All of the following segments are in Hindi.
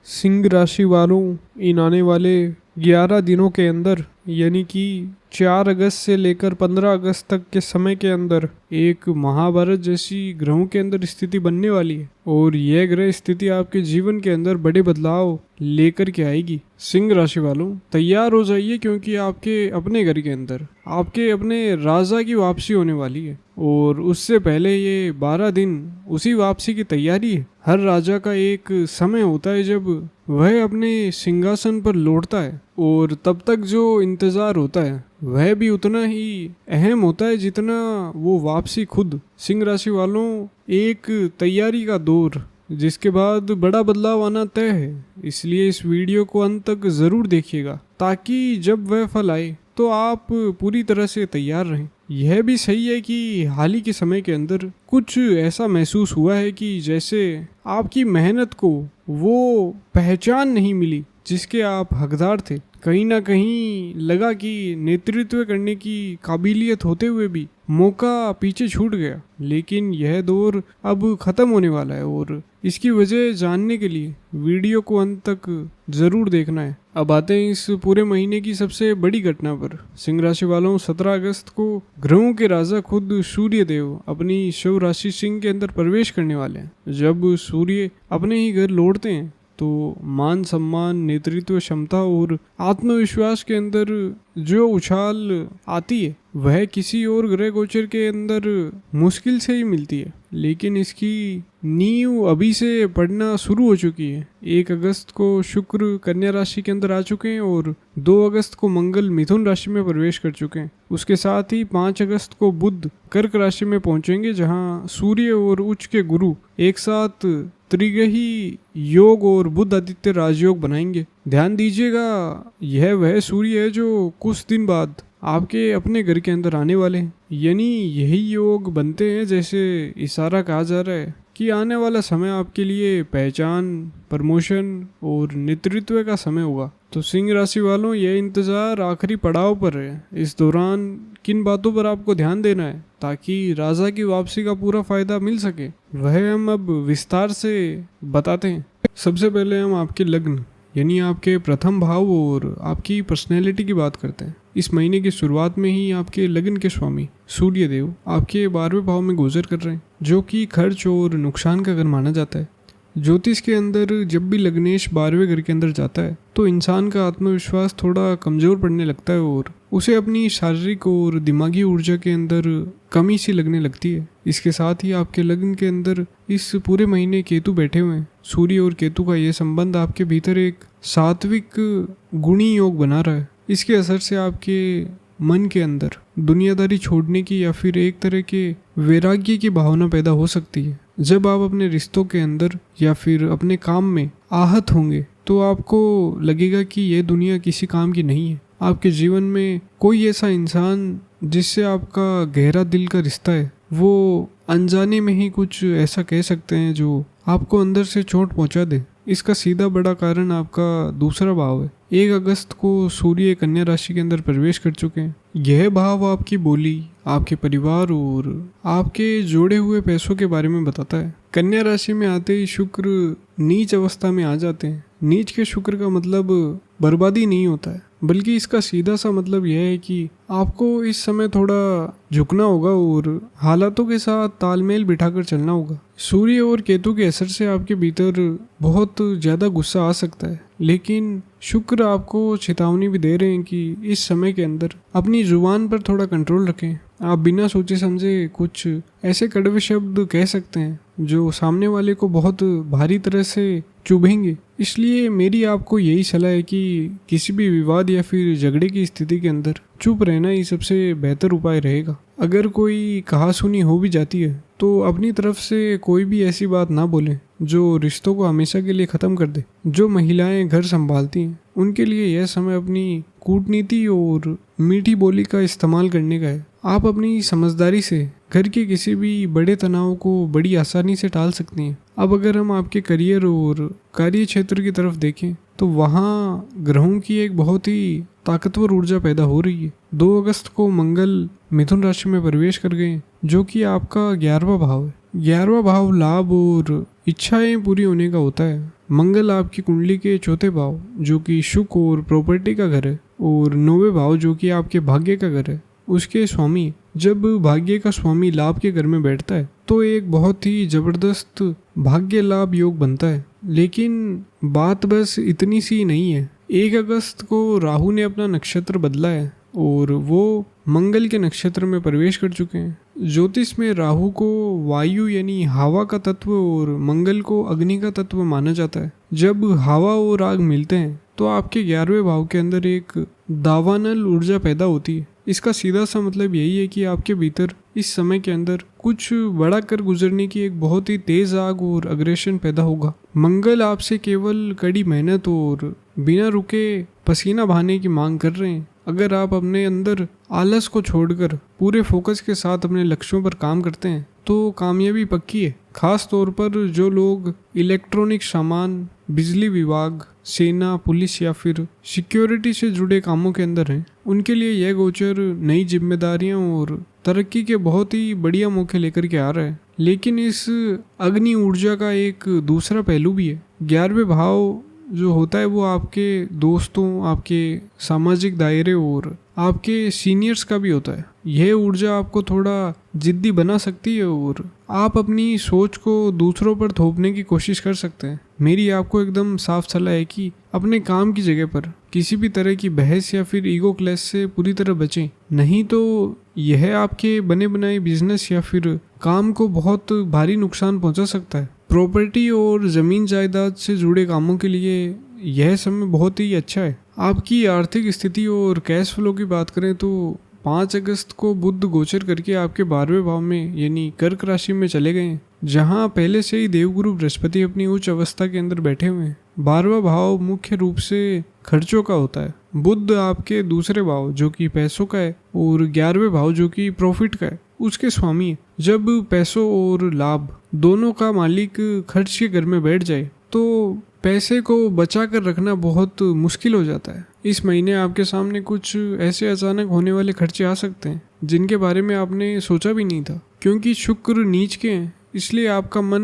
सिंह राशि वालों, इन आने वाले 11 दिनों के अंदर यानी कि 4 अगस्त से लेकर 15 अगस्त तक के समय के अंदर एक महाभारत जैसी ग्रहों के अंदर स्थिति बनने वाली है और यह ग्रह स्थिति आपके जीवन के अंदर बड़े बदलाव लेकर के आएगी। सिंह राशि वालों, तैयार हो जाइए क्योंकि आपके अपने घर के अंदर आपके अपने राजा की वापसी होने वाली है और उससे पहले ये 12 दिन उसी वापसी की तैयारी है। हर राजा का एक समय होता है जब वह अपने सिंहासन पर लौटता है और तब तक जो इंतजार होता है वह भी उतना ही अहम होता है जितना वो वापसी खुद। सिंह राशि वालों, एक तैयारी का दौर जिसके बाद बड़ा बदलाव आना तय है, इसलिए इस वीडियो को अंत तक जरूर देखिएगा ताकि जब वह फल आए तो आप पूरी तरह से तैयार रहें। यह भी सही है कि हाल ही के समय के अंदर कुछ ऐसा महसूस हुआ है कि जैसे आपकी मेहनत को वो पहचान नहीं मिली जिसके आप हकदार थे। कहीं ना कहीं लगा कि नेतृत्व करने की काबिलियत होते हुए भी मौका पीछे छूट गया, लेकिन यह दौर अब खत्म होने वाला है और इसकी वजह जानने के लिए वीडियो को अंत तक जरूर देखना है। अब आते हैं इस पूरे महीने की सबसे बड़ी घटना पर। सिंह राशि वालों, 17 अगस्त को ग्रहों के राजा खुद सूर्य देव अपनी शव राशि सिंह के अंदर प्रवेश करने वाले हैं। जब सूर्य अपने ही घर लौटते हैं तो मान सम्मान, नेतृत्व क्षमता और आत्मविश्वास के अंदर जो उछाल आती है वह किसी और ग्रह गोचर के अंदर मुश्किल से ही मिलती है, लेकिन इसकी नींव अभी से पड़ना शुरू हो चुकी है। 1 अगस्त को शुक्र कन्या राशि के अंदर आ चुके हैं और 2 अगस्त को मंगल मिथुन राशि में प्रवेश कर चुके हैं। उसके साथ ही 5 अगस्त को बुध कर्क राशि में पहुंचेंगे, जहां सूर्य और उच्च के गुरु एक साथ त्रिग्रही योग और बुध आदित्य राजयोग बनाएंगे। ध्यान दीजिएगा, यह वह सूर्य है जो कुछ दिन बाद आपके अपने घर के अंदर आने वाले हैं। यानी यही योग बनते हैं जैसे इशारा कहा जा रहा है कि आने वाला समय आपके लिए पहचान, प्रमोशन और नेतृत्व का समय होगा। तो सिंह राशि वालों, यह इंतजार आखिरी पड़ाव पर है। इस दौरान किन बातों पर आपको ध्यान देना है ताकि राजा की वापसी का पूरा फायदा मिल सके, वह हम अब विस्तार से बताते हैं। सबसे पहले हम आपके लग्न यानी आपके प्रथम भाव और आपकी पर्सनैलिटी की बात करते हैं। इस महीने की शुरुआत में ही आपके लग्न के स्वामी सूर्य देव आपके 12वें भाव में गोचर कर रहे हैं, जो कि खर्च और नुकसान का घर माना जाता है। ज्योतिष के अंदर जब भी लग्नेश 12वें घर के अंदर जाता है तो इंसान का आत्मविश्वास थोड़ा कमजोर पड़ने लगता है और उसे अपनी शारीरिक और दिमागी ऊर्जा के अंदर कमी सी लगने लगती है। इसके साथ ही आपके लग्न के अंदर इस पूरे महीने केतु बैठे हुए हैं। सूर्य और केतु का यह संबंध आपके भीतर एक सात्विक गुणी योग बना रहा है। इसके असर से आपके मन के अंदर दुनियादारी छोड़ने की या फिर एक तरह के वैराग्य की भावना पैदा हो सकती है। जब आप अपने रिश्तों के अंदर या फिर अपने काम में आहत होंगे तो आपको लगेगा कि यह दुनिया किसी काम की नहीं है। आपके जीवन में कोई ऐसा इंसान जिससे आपका गहरा दिल का रिश्ता है, वो अनजाने में ही कुछ ऐसा कह सकते हैं जो आपको अंदर से चोट पहुंचा दे। इसका सीधा बड़ा कारण आपका दूसरा भाव है। 1 अगस्त को सूर्य कन्या राशि के अंदर प्रवेश कर चुके हैं। यह भाव आपकी बोली, आपके परिवार और आपके जोड़े हुए पैसों के बारे में बताता है। कन्या राशि में आते ही शुक्र नीच अवस्था में आ जाते हैं। नीच के शुक्र का मतलब बर्बादी नहीं होता है, बल्कि इसका सीधा सा मतलब यह है कि आपको इस समय थोड़ा झुकना होगा और हालातों के साथ तालमेल बिठाकर चलना होगा। सूर्य और केतु के असर से आपके भीतर बहुत ज़्यादा गुस्सा आ सकता है, लेकिन शुक्र आपको चेतावनी भी दे रहे हैं कि इस समय के अंदर अपनी जुबान पर थोड़ा कंट्रोल रखें। आप बिना सोचे समझे कुछ ऐसे कड़वे शब्द कह सकते हैं जो सामने वाले को बहुत भारी तरह से चुभेंगे। इसलिए मेरी आपको यही सलाह है कि किसी भी विवाद या फिर झगड़े की स्थिति के अंदर चुप रहना ही सबसे बेहतर उपाय रहेगा। अगर कोई कहासुनी हो भी जाती है तो अपनी तरफ से कोई भी ऐसी बात ना बोलें जो रिश्तों को हमेशा के लिए ख़त्म कर दे। जो महिलाएं घर संभालती हैं उनके लिए यह समय अपनी कूटनीति और मीठी बोली का इस्तेमाल करने का है। आप अपनी समझदारी से घर के किसी भी बड़े तनाव को बड़ी आसानी से टाल सकती हैं। अब अगर हम आपके करियर और कार्य क्षेत्र की तरफ देखें तो वहाँ ग्रहों की एक बहुत ही ताकतवर ऊर्जा पैदा हो रही है। 2 अगस्त को मंगल मिथुन राशि में प्रवेश कर गए, जो कि आपका 11वां भाव है। 11वां भाव लाभ और इच्छाएं पूरी होने का होता है। मंगल आपकी कुंडली के चौथे भाव जो कि सुख और प्रॉपर्टी का घर है, और 9वें भाव जो कि आपके भाग्य का घर है, उसके स्वामी। जब भाग्य का स्वामी लाभ के घर में बैठता है तो एक बहुत ही जबरदस्त भाग्य लाभ योग बनता है। लेकिन बात बस इतनी सी नहीं है। 1 अगस्त को राहु ने अपना नक्षत्र बदला है और वो मंगल के नक्षत्र में प्रवेश कर चुके हैं। ज्योतिष में राहु को वायु यानी हवा का तत्व और मंगल को अग्नि का तत्व माना जाता है। जब हवा और आग मिलते हैं तो आपके 11वें भाव के अंदर एक दावानल ऊर्जा पैदा होती है। इसका सीधा सा मतलब यही है कि आपके भीतर इस समय के अंदर कुछ बड़ा कर गुजरने की एक बहुत ही तेज आग और अग्रेशन पैदा होगा। मंगल आपसे केवल कड़ी मेहनत और बिना रुके पसीना बहाने की मांग कर रहे हैं। अगर आप अपने अंदर आलस को छोड़कर पूरे फोकस के साथ अपने लक्ष्यों पर काम करते हैं तो कामयाबी पक्की है। खास तौर पर जो लोग इलेक्ट्रॉनिक सामान, बिजली विभाग, सेना, पुलिस या फिर सिक्योरिटी से जुड़े कामों के अंदर हैं, उनके लिए यह गोचर नई जिम्मेदारियां और तरक्की के बहुत ही बढ़िया मौके लेकर के आ रहा है। लेकिन इस अग्नि ऊर्जा का एक दूसरा पहलू भी है। 11वें भाव जो होता है वो आपके दोस्तों, आपके सामाजिक दायरे और आपके सीनियर्स का भी होता है। यह ऊर्जा आपको थोड़ा जिद्दी बना सकती है और आप अपनी सोच को दूसरों पर थोपने की कोशिश कर सकते हैं। मेरी आपको एकदम साफ सलाह है कि अपने काम की जगह पर किसी भी तरह की बहस या फिर ईगो क्लैश से पूरी तरह बचें, नहीं तो यह आपके बने बनाए बिजनेस या फिर काम को बहुत भारी नुकसान पहुंचा सकता है। प्रॉपर्टी और ज़मीन जायदाद से जुड़े कामों के लिए यह समय बहुत ही अच्छा है। आपकी आर्थिक स्थिति और कैश फ्लो की बात करें तो 5 अगस्त को बुध गोचर करके आपके 12वें भाव में यानी कर्क राशि में चले गए हैं, जहां पहले से ही देवगुरु बृहस्पति अपनी उच्च अवस्था के अंदर बैठे हुए हैं। 12वां भाव मुख्य रूप से खर्चों का होता है। बुध आपके दूसरे भाव जो कि पैसों का है और 11वें भाव जो कि प्रॉफिट का है उसके स्वामी है। जब पैसों और लाभ दोनों का मालिक खर्च के घर में बैठ जाए तो पैसे को बचा कर रखना बहुत मुश्किल हो जाता है। इस महीने आपके सामने कुछ ऐसे अचानक होने वाले खर्चे आ सकते हैं जिनके बारे में आपने सोचा भी नहीं था। क्योंकि शुक्र नीच के हैं इसलिए आपका मन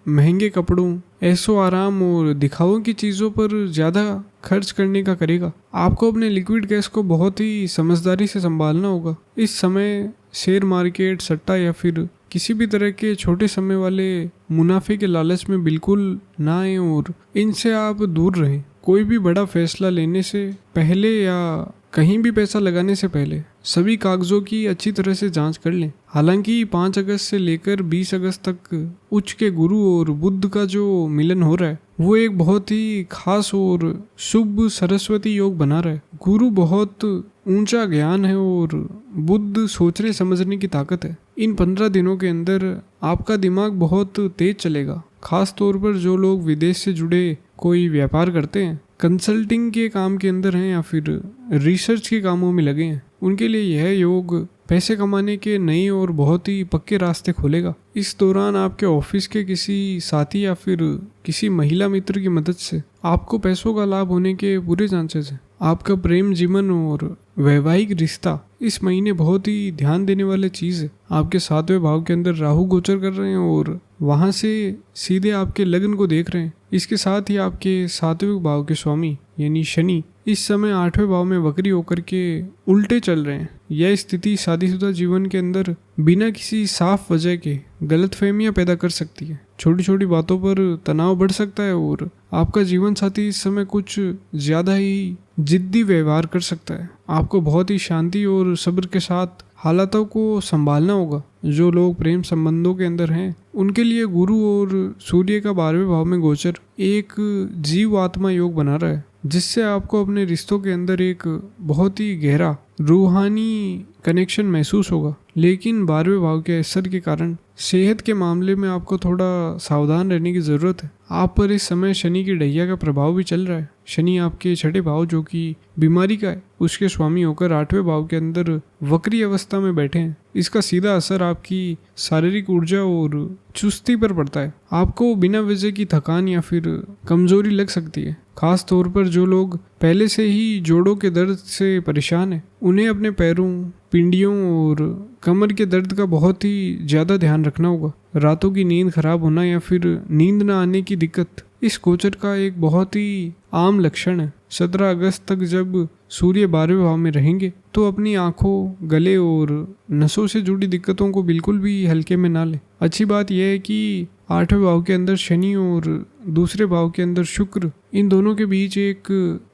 महंगे कपड़ों, ऐशो आराम और दिखावों की चीज़ों पर ज़्यादा खर्च करने का करेगा। आपको अपने लिक्विड कैश को बहुत ही समझदारी से संभालना होगा। इस समय शेयर मार्केट, सट्टा या फिर किसी भी तरह के छोटे समय वाले मुनाफे के लालच में बिल्कुल ना आए और इनसे आप दूर रहें। कोई भी बड़ा फैसला लेने से पहले या कहीं भी पैसा लगाने से पहले सभी कागजों की अच्छी तरह से जांच कर लें। हालांकि 5 अगस्त से लेकर 20 अगस्त तक उच्च के गुरु और बुध का जो मिलन हो रहा है वो एक बहुत ही खास और शुभ सरस्वती योग बना रहा है। गुरु बहुत ऊंचा ज्ञान है और बुध सोचने समझने की ताकत है। इन 15 दिनों के अंदर आपका दिमाग बहुत तेज चलेगा। खास तौर पर जो लोग विदेश से जुड़े कोई व्यापार करते हैं, कंसल्टिंग के काम के अंदर हैं या फिर रिसर्च के कामों में लगे हैं, उनके लिए यह योग पैसे कमाने के नए और बहुत ही पक्के रास्ते खोलेगा। इस दौरान आपके ऑफिस के किसी साथी या फिर किसी महिला मित्र की मदद से आपको पैसों का लाभ होने के पूरे चांसेस हैं। आपका प्रेम जीवन और वैवाहिक रिश्ता इस महीने बहुत ही ध्यान देने वाली चीज़ है। आपके 7वें भाव के अंदर राहु गोचर कर रहे हैं और वहाँ से सीधे आपके लग्न को देख रहे हैं। इसके साथ ही आपके 7वें भाव के स्वामी यानी शनि इस समय 8वें भाव में वक्री होकर के उल्टे चल रहे हैं। यह स्थिति शादीशुदा जीवन के अंदर बिना किसी साफ वजह के गलतफहमियां पैदा कर सकती है। छोटी छोटी बातों पर तनाव बढ़ सकता है और आपका जीवन साथी इस समय कुछ ज़्यादा ही जिद्दी व्यवहार कर सकता है। आपको बहुत ही शांति और सब्र के साथ हालातों को संभालना होगा। जो लोग प्रेम संबंधों के अंदर हैं उनके लिए गुरु और सूर्य का 12वें भाव में गोचर एक जीव आत्मा योग बना रहा है, जिससे आपको अपने रिश्तों के अंदर एक बहुत ही गहरा रूहानी कनेक्शन महसूस होगा। लेकिन 12वें भाव के असर के कारण सेहत के मामले में आपको थोड़ा सावधान रहने की ज़रूरत है। आप पर इस समय शनि की ढैया का प्रभाव भी चल रहा है। शनि आपके 6ठे भाव जो कि बीमारी का है उसके स्वामी होकर 8वें भाव के अंदर वक्री अवस्था में बैठे हैं। इसका सीधा असर आपकी शारीरिक ऊर्जा और चुस्ती पर पड़ता है। आपको बिना वजह की थकान या फिर कमजोरी लग सकती है। खास तौर पर जो लोग पहले से ही जोड़ों के दर्द से परेशान हैं, उन्हें अपने पैरों, पिंडियों और कमर के दर्द का बहुत ही ज़्यादा ध्यान रखना होगा। रातों की नींद खराब होना या फिर नींद न आने की दिक्कत इस गोचर का एक बहुत ही आम लक्षण है। 17 अगस्त तक जब सूर्य 12वें भाव में रहेंगे तो अपनी आंखों, गले और नसों से जुड़ी दिक्कतों को बिल्कुल भी हल्के में ना लें। अच्छी बात यह है कि 8वें भाव के अंदर शनि और दूसरे भाव के अंदर शुक्र, इन दोनों के बीच एक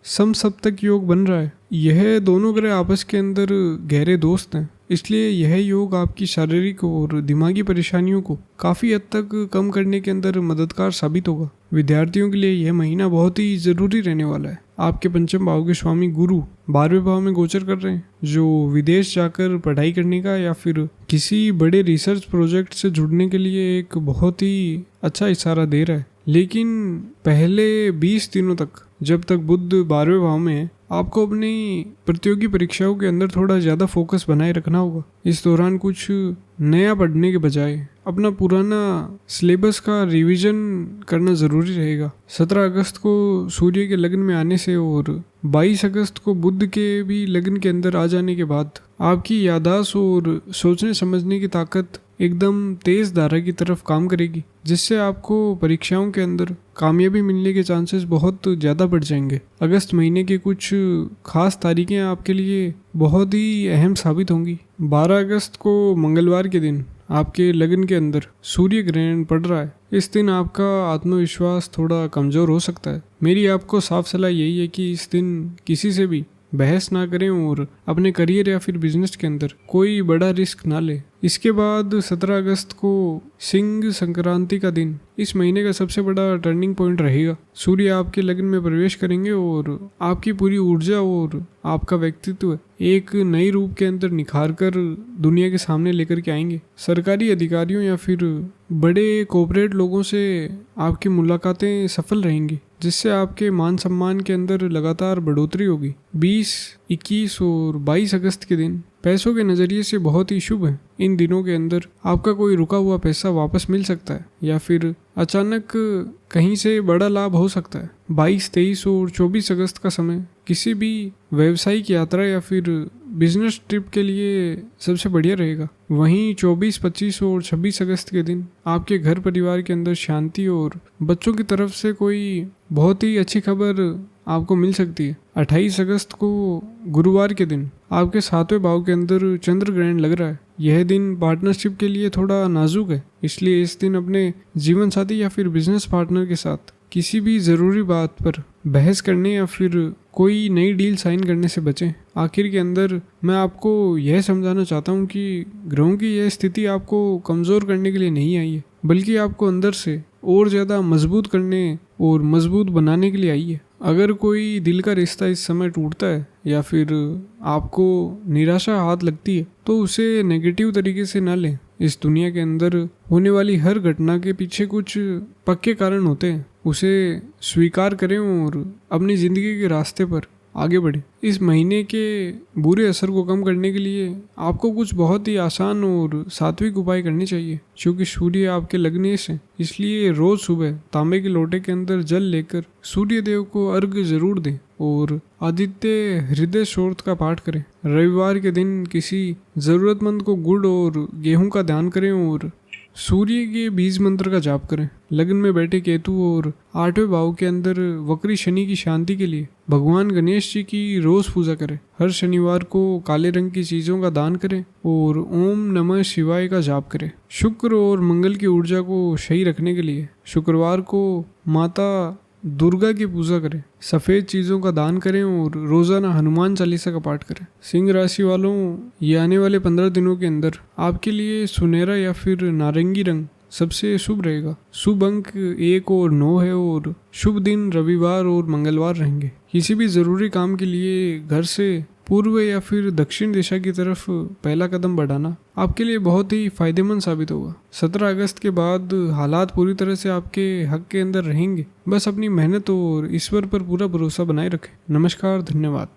समसप्तक योग बन रहा है। यह दोनों ग्रह आपस के अंदर गहरे दोस्त हैं, इसलिए यह योग आपकी शारीरिक और दिमागी परेशानियों को काफ़ी हद तक कम करने के अंदर मददगार साबित होगा। विद्यार्थियों के लिए यह महीना बहुत ही ज़रूरी रहने वाला है। आपके पंचम भाव के स्वामी गुरु 12वें भाव में गोचर कर रहे हैं, जो विदेश जाकर पढ़ाई करने का या फिर किसी बड़े रिसर्च प्रोजेक्ट से जुड़ने के लिए एक बहुत ही अच्छा इशारा दे रहा है। लेकिन पहले 20 दिनों तक, जब तक बुध 12वें भाव में है, आपको अपनी प्रतियोगी परीक्षाओं के अंदर थोड़ा ज़्यादा फोकस बनाए रखना होगा। इस दौरान कुछ नया पढ़ने के बजाय अपना पुराना सिलेबस का रिवीजन करना ज़रूरी रहेगा। 17 अगस्त को सूर्य के लग्न में आने से और 22 अगस्त को बुध के भी लग्न के अंदर आ जाने के बाद आपकी याददाश्त और सोचने समझने की ताकत एकदम तेज धारा की तरफ काम करेगी, जिससे आपको परीक्षाओं के अंदर कामयाबी मिलने के चांसेस बहुत ज़्यादा बढ़ जाएंगे। अगस्त महीने की कुछ खास तारीखें आपके लिए बहुत ही अहम साबित होंगी। 12 अगस्त को मंगलवार के दिन आपके लगन के अंदर सूर्य ग्रहण पड़ रहा है। इस दिन आपका आत्मविश्वास थोड़ा कमज़ोर हो सकता है। मेरी आपको साफ सलाह यही है कि इस दिन किसी से भी बहस ना करें और अपने करियर या फिर बिजनेस के अंदर कोई बड़ा रिस्क ना ले। इसके बाद 17 अगस्त को सिंह संक्रांति का दिन इस महीने का सबसे बड़ा टर्निंग पॉइंट रहेगा। सूर्य आपके लग्न में प्रवेश करेंगे और आपकी पूरी ऊर्जा और आपका व्यक्तित्व एक नई रूप के अंदर निखार कर दुनिया के सामने लेकर के आएंगे। सरकारी अधिकारियों या फिर बड़े कॉर्पोरेट लोगों से आपकी मुलाकातें सफल रहेंगी, जिससे आपके मान सम्मान के अंदर लगातार बढ़ोतरी होगी। 20, 21 और 22 अगस्त के दिन पैसों के नज़रिए से बहुत ही शुभ है। इन दिनों के अंदर आपका कोई रुका हुआ पैसा वापस मिल सकता है या फिर अचानक कहीं से बड़ा लाभ हो सकता है। 22, 23 और 24 अगस्त का समय किसी भी व्यावसायिक यात्रा या फिर बिजनेस ट्रिप के लिए सबसे बढ़िया रहेगा। वहीं 24, 25 और 26 अगस्त के दिन आपके घर परिवार के अंदर शांति और बच्चों की तरफ से कोई बहुत ही अच्छी खबर आपको मिल सकती है। 28 अगस्त को गुरुवार के दिन आपके 7वें भाव के अंदर चंद्र ग्रहण लग रहा है। यह दिन पार्टनरशिप के लिए थोड़ा नाजुक है, इसलिए इस दिन अपने जीवन साथी या फिर बिजनेस पार्टनर के साथ किसी भी ज़रूरी बात पर बहस करने या फिर कोई नई डील साइन करने से बचें। आखिर के अंदर मैं आपको यह समझाना चाहता हूँ कि ग्रहों की यह स्थिति आपको कमज़ोर करने के लिए नहीं आई है, बल्कि आपको अंदर से और ज़्यादा मजबूत करने और मजबूत बनाने के लिए आई है। अगर कोई दिल का रिश्ता इस समय टूटता है या फिर आपको निराशा हाथ लगती है तो उसे नेगेटिव तरीके से ना लें। इस दुनिया के अंदर होने वाली हर घटना के पीछे कुछ पक्के कारण होते हैं। उसे स्वीकार करें और अपनी ज़िंदगी के रास्ते पर आगे बढ़े। इस महीने के बुरे असर को कम करने के लिए आपको कुछ बहुत ही आसान और सात्विक उपाय करने चाहिए। क्योंकि सूर्य आपके लग्नेश है, इसलिए रोज सुबह तांबे के लोटे के अंदर जल लेकर सूर्य देव को अर्घ्य जरूर दें और आदित्य हृदय स्तोत्र का पाठ करें। रविवार के दिन किसी जरूरतमंद को गुड़ और गेहूं का दान करें और सूर्य के बीज मंत्र का जाप करें। लग्न में बैठे केतु और 8वें भाव के अंदर वक्री शनि की शांति के लिए भगवान गणेश जी की रोज पूजा करें। हर शनिवार को काले रंग की चीजों का दान करें और ओम नमः शिवाय का जाप करें। शुक्र और मंगल की ऊर्जा को सही रखने के लिए शुक्रवार को माता दुर्गा की पूजा करें, सफ़ेद चीज़ों का दान करें और रोज़ाना हनुमान चालीसा का पाठ करें। सिंह राशि वालों, ये आने वाले 15 दिनों के अंदर आपके लिए सुनहरा या फिर नारंगी रंग सबसे शुभ रहेगा। शुभ अंक 1 और 9 है और शुभ दिन रविवार और मंगलवार रहेंगे। किसी भी ज़रूरी काम के लिए घर से पूर्व या फिर दक्षिण दिशा की तरफ पहला कदम बढ़ाना आपके लिए बहुत ही फायदेमंद साबित होगा। 17 अगस्त के बाद हालात पूरी तरह से आपके हक के अंदर रहेंगे। बस अपनी मेहनत और ईश्वर पर पूरा भरोसा बनाए रखें। नमस्कार, धन्यवाद।